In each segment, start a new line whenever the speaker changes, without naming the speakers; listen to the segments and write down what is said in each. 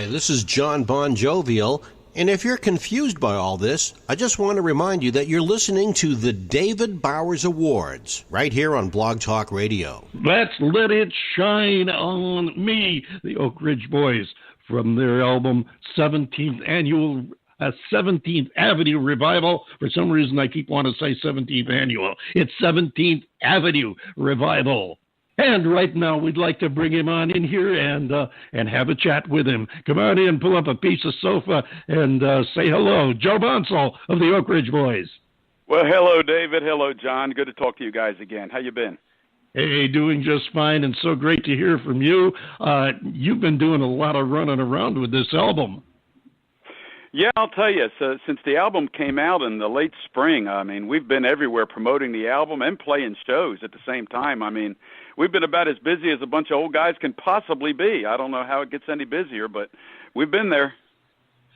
Hi, this is John Bon Jovial, and if you're confused by all this, I just want to remind you that you're listening to the David Bowers Awards, right here on Blog Talk Radio.
Let's Let It Shine on Me, the Oak Ridge Boys, from their album 17th Avenue Revival. For some reason, I keep wanting to say 17th Annual. It's 17th Avenue Revival. And right now, we'd like to bring him on in here and have a chat with him. Come on in, pull up a piece of sofa, and say hello. Joe Bonsall of the Oak Ridge Boys.
Well, hello, David. Hello, John. Good to talk to you guys again. How you been?
Hey, doing just fine, and so great to hear from you. You've been doing a lot of running around with this album.
Yeah, I'll tell you, so since the album came out in the late spring, I mean, we've been everywhere promoting the album and playing shows at the same time. I mean, we've been about as busy as a bunch of old guys can possibly be. I don't know how it gets any busier, but we've been there.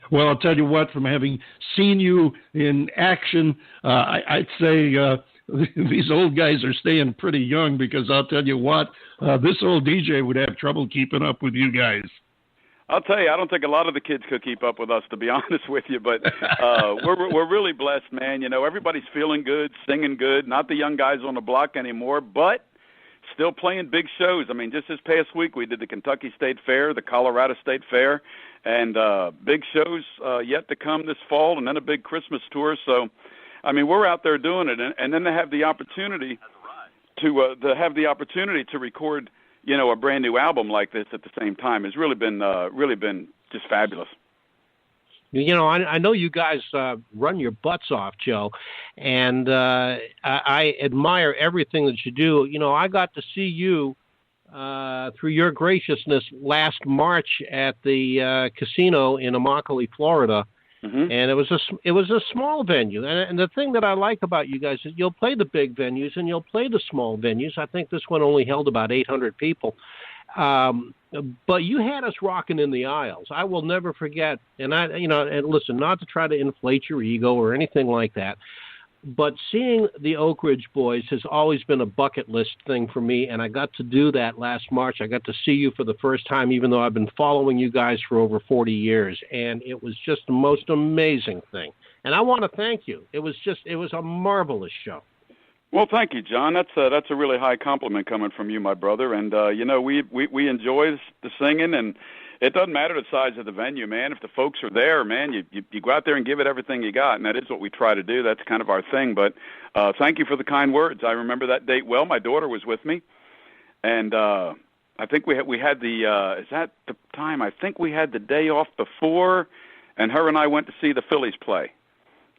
Well, I'll tell you what, from having seen you in action, I'd say these old guys are staying pretty young, because I'll tell you what, this old DJ would have trouble keeping up with you guys.
I'll tell you, I don't think a lot of the kids could keep up with us, to be honest with you, but we're really blessed, man. You know, everybody's feeling good, singing good, not the young guys on the block anymore, but still playing big shows. I mean, just this past week we did the Kentucky State Fair, the Colorado State Fair, and big shows yet to come this fall, and then a big Christmas tour. So, I mean, we're out there doing it, and then to have the opportunity to record, you know, a brand new album like this at the same time has really been just fabulous.
You know, I know you guys run your butts off, Joe, and I admire everything that you do. You know, I got to see you through your graciousness last March at the casino in Immokalee, Florida. Mm-hmm. And it was a small venue, and the thing that I like about you guys is you'll play the big venues and you'll play the small venues. I think this one only held about 800 people, but you had us rocking in the aisles. I will never forget. And listen, not to try to inflate your ego or anything like that, but seeing the Oak Ridge Boys has always been a bucket list thing for me, and I got to do that last March. I got to see you for the first time, even though I've been following you guys for over 40 years, and it was just the most amazing thing. And I want to thank you. It was a marvelous show.
Well, thank you, John. That's a really high compliment coming from you, my brother. And you know, we enjoy the singing, and it doesn't matter the size of the venue, man. If the folks are there, man, you go out there and give it everything you got, and that is what we try to do. That's kind of our thing. But thank you for the kind words. I remember that date well. My daughter was with me, and I think we had the is that the time? I think we had the day off before, and her and I went to see the Phillies play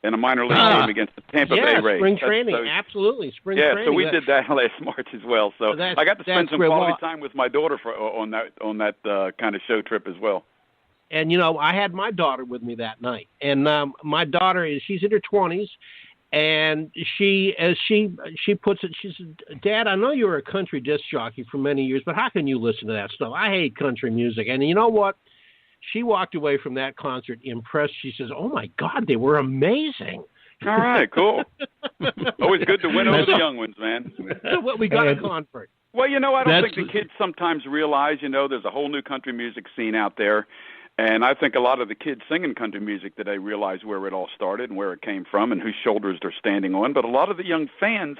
in a minor league game against the Tampa Bay Rays.
Spring training, absolutely. Spring training.
Yeah, so we did that last March as well. So I got to spend some quality time with my daughter on that kind of show trip as well.
And, you know, I had my daughter with me that night. And my daughter, she's in her 20s, and she puts it, she said, Dad, I know you were a country disc jockey for many years, but how can you listen to that stuff? I hate country music. And you know what? She walked away from that concert impressed. She says, oh, my God, they were amazing.
All right, cool. Always good to win over the young ones, man.
Well, we got a convert.
Well, you know, I don't think the kids sometimes realize, you know, there's a whole new country music scene out there. And I think a lot of the kids singing country music today realize where it all started and where it came from and whose shoulders they're standing on. But a lot of the young fans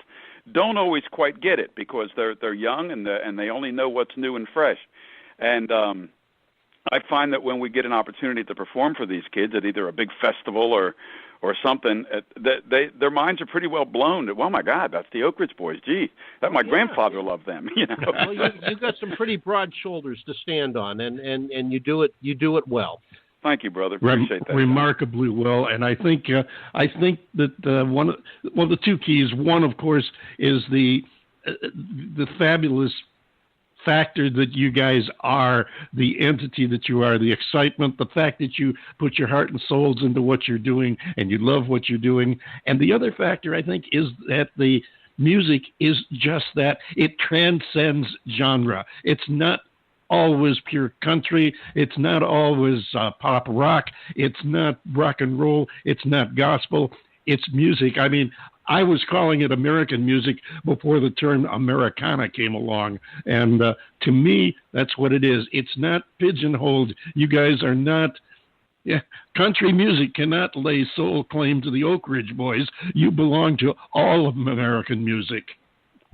don't always quite get it because they're young and they only know what's new and fresh. And I find that when we get an opportunity to perform for these kids at either a big festival or something, their minds are pretty well blown. That, oh my God, that's the Oak Ridge Boys. Gee, my grandfather loved them. You know.
Well, you've got some pretty broad shoulders to stand on, and you do it well.
Thank you, brother. Appreciate that.
Remarkably well, and I think that one of the two keys. One, of course, is the fabulous factor that you guys are, the entity that you are, the excitement, the fact that you put your heart and souls into what you're doing and you love what you're doing. And the other factor, I think, is that the music is just that. It transcends genre. It's not always pure country. It's not always pop rock. It's not rock and roll. It's not gospel. it's music. I mean, I was calling it American music before the term Americana came along. And to me, that's what it is. It's not pigeonholed. You guys are not... Yeah, country music cannot lay sole claim to the Oak Ridge Boys. You belong to all of American music.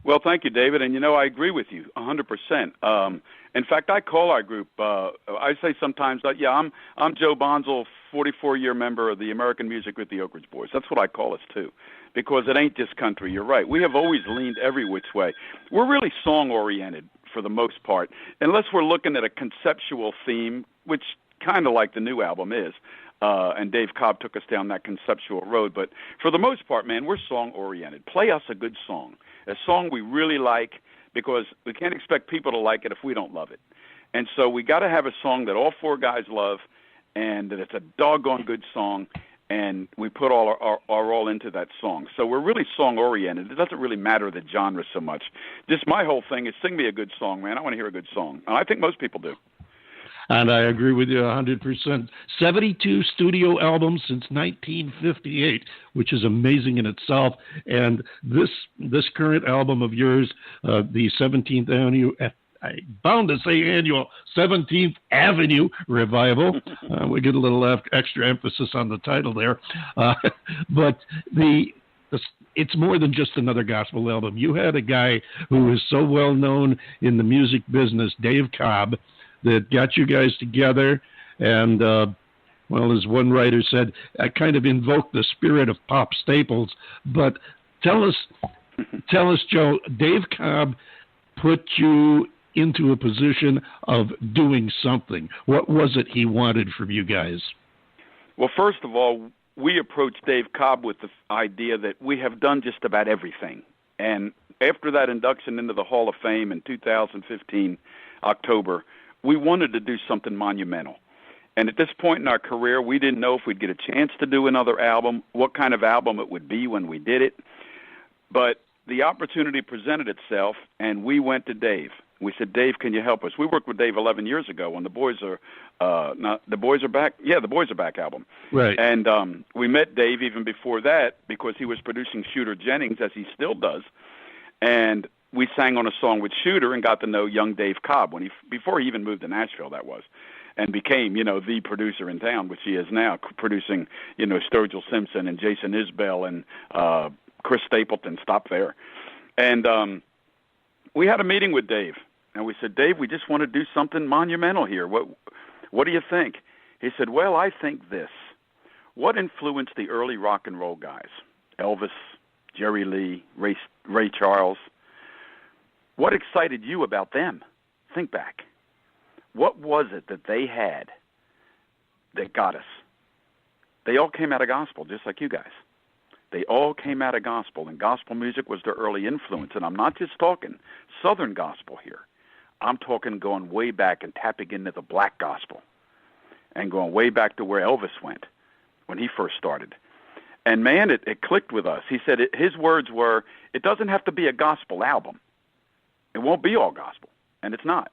Well, thank you, David. And, I agree with you 100%. In fact, I call our group, I say sometimes, I'm Joe Bonsall, 44-year member of the American Music with the Oak Ridge Boys. That's what I call us, too, because it ain't just country. You're right. We have always leaned every which way. We're really song-oriented for the most part, unless we're looking at a conceptual theme, which kind of like the new album is. And Dave Cobb took us down that conceptual road. But for the most part, man, we're song-oriented. Play us a good song, a song we really like, because we can't expect people to like it if we don't love it. And so we got to have a song that all four guys love, and that it's a doggone good song, and we put all our all into that song. So we're really song-oriented. It doesn't really matter the genre so much. Just my whole thing is sing me a good song, man. I want to hear a good song. And I think most people do.
And I agree with you 100%. 72 studio albums since 1958, which is amazing in itself. And this current album of yours, the 17th Avenue, I'm bound to say annual 17th Avenue Revival. We get a little extra emphasis on the title there. But it's more than just another gospel album. You had a guy who is so well known in the music business, Dave Cobb, that got you guys together, and as one writer said, I kind of invoked the spirit of pop staples. But tell us, Joe, Dave Cobb put you into a position of doing something. What was it he wanted from you guys?
Well, first of all, we approached Dave Cobb with the idea that we have done just about everything. And after that induction into the Hall of Fame in 2015, October, we wanted to do something monumental. And at this point in our career, we didn't know if we'd get a chance to do another album, what kind of album it would be when we did it. But the opportunity presented itself, and we went to Dave. We said, Dave, can you help us? We worked with Dave 11 years ago when The Boys Are Back? Yeah, The Boys Are Back album.
Right.
And we met Dave even before that because he was producing Shooter Jennings, as he still does. And we sang on a song with Shooter and got to know young Dave Cobb before he even moved to Nashville, that was, and became, the producer in town, which he is now, producing, Sturgill Simpson and Jason Isbell and Chris Stapleton. Stop there. And we had a meeting with Dave, and we said, Dave, we just want to do something monumental here. What do you think? He said, well, I think this. What influenced the early rock and roll guys? Elvis, Jerry Lee, Ray Charles. What excited you about them? Think back. What was it that they had that got us? They all came out of gospel, just like you guys. They all came out of gospel, and gospel music was their early influence. And I'm not just talking Southern gospel here. I'm talking going way back and tapping into the black gospel and going way back to where Elvis went when he first started. And, man, it clicked with us. He said his words were, it doesn't have to be a gospel album. It won't be all gospel, and it's not.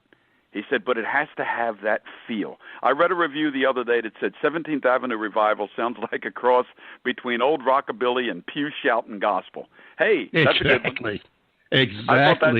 He said, but it has to have that feel. I read a review the other day that said 17th Avenue Revival sounds like a cross between old rockabilly and pew shouting gospel. Hey, that's a good one.
Exactly.
I thought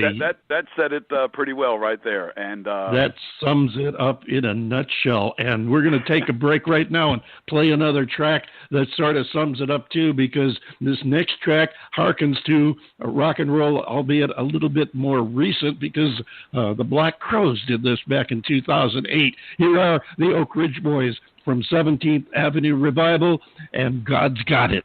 that said it pretty well right there. And
that sums it up in a nutshell. And we're going to take a break right now and play another track that sort of sums it up too, because this next track harkens to rock and roll, albeit a little bit more recent, because the Black Crowes did this back in 2008. Here are the Oak Ridge Boys from 17th Avenue Revival and God's Got It.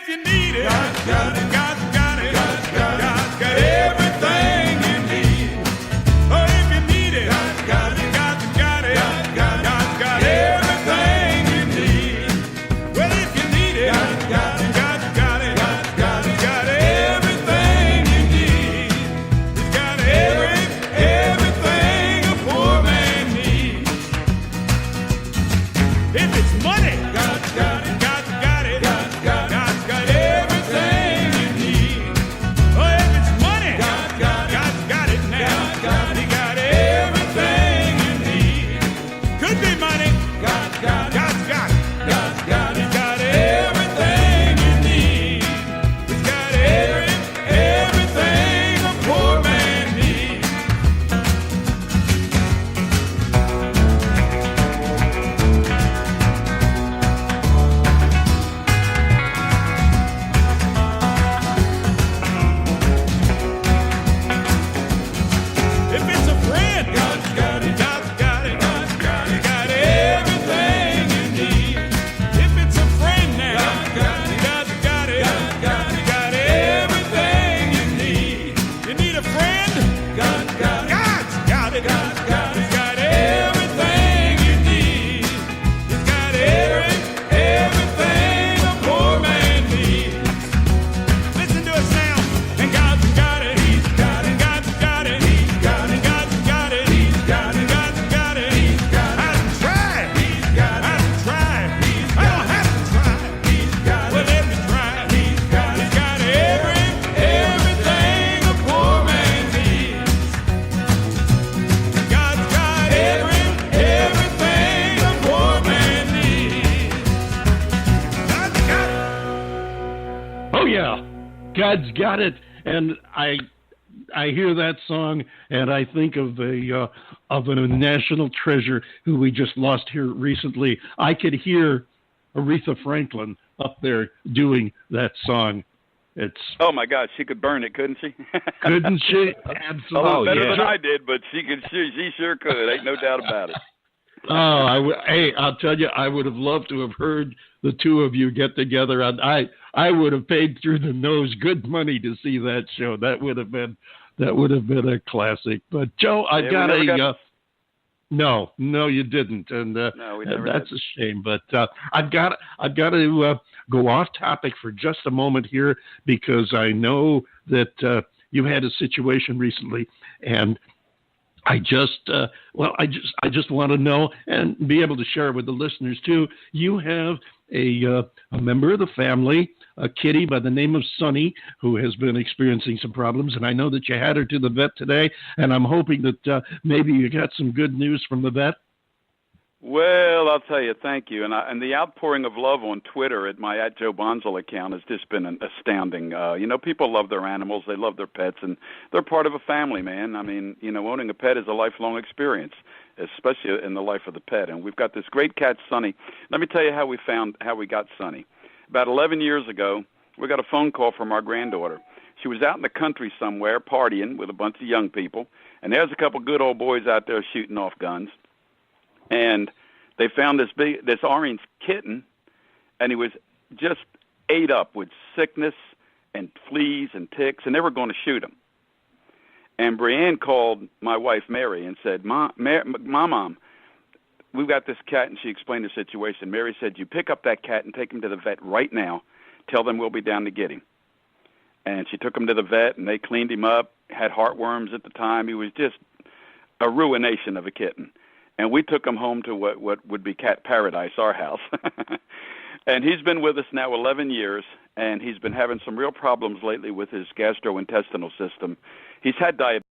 You need it. God's got it. God's got it. God's got everything you need. Oh, if you need it, God's got it. God's got it. God's got everything you need. Well, if you need it, God's got it. God's got it. God's got everything you need. He's got everything a poor man needs. If it's money, God's got it. God's got it. God's got everything you need. hand. God's got it. God's got it. God's got it. He's got everything you need. He's got everything a poor man needs. Listen to us now. And God's got it. He's got it. God's got it. He's got it. God's got it. He's got it. God's got it. He's got it. I have to try. He's got it. I have to try. I don't have to try. He's got it. Well, let me try. He's got it. He's got everything a poor man needs. God's got everything a poor man needs. God's got it.
Oh yeah, God's got it. And I hear that song, and I think of a national treasure who we just lost here recently. I could hear Aretha Franklin up there doing that song. It's
Oh my gosh, she could burn it, couldn't she?
couldn't she?
A
Absolutely.
lot better
yeah.
than I did, but she sure could. Ain't no doubt about it.
Hey, I'll tell you, I would have loved to have heard the two of you get together. I would have paid through the nose good money to see that show. That would have been a classic. But Joe, I've got No, you didn't, and
No, we never
that's
did.
a shame. But I've got to go off topic for just a moment here because I know that you had a situation recently, and I just want to know and be able to share with the listeners too. You have a member of the family, a kitty by the name of Sonny, who has been experiencing some problems, and I know that you had her to the vet today, and I'm hoping that maybe you got some good news from the vet.
Well, I'll tell you, thank you. And the outpouring of love on Twitter at my @JoeBonsall account has just been astounding. People love their animals, they love their pets, and they're part of a family, man. I mean, owning a pet is a lifelong experience, especially in the life of the pet. And we've got this great cat, Sonny. Let me tell you how we got Sonny. About 11 years ago, we got a phone call from our granddaughter. She was out in the country somewhere partying with a bunch of young people, and there's a couple good old boys out there shooting off guns. And they found this orange kitten, and he was just ate up with sickness and fleas and ticks, and they were going to shoot him. And Brianne called my wife Mary and said, Mom, we've got this cat, and she explained the situation. Mary said, you pick up that cat and take him to the vet right now. Tell them we'll be down to get him. And she took him to the vet, and they cleaned him up, had heartworms at the time. He was just a ruination of a kitten. And we took him home to what would be Cat Paradise, our house. And he's been with us now 11 years, and he's been having some real problems lately with his gastrointestinal system. He's had diabetes.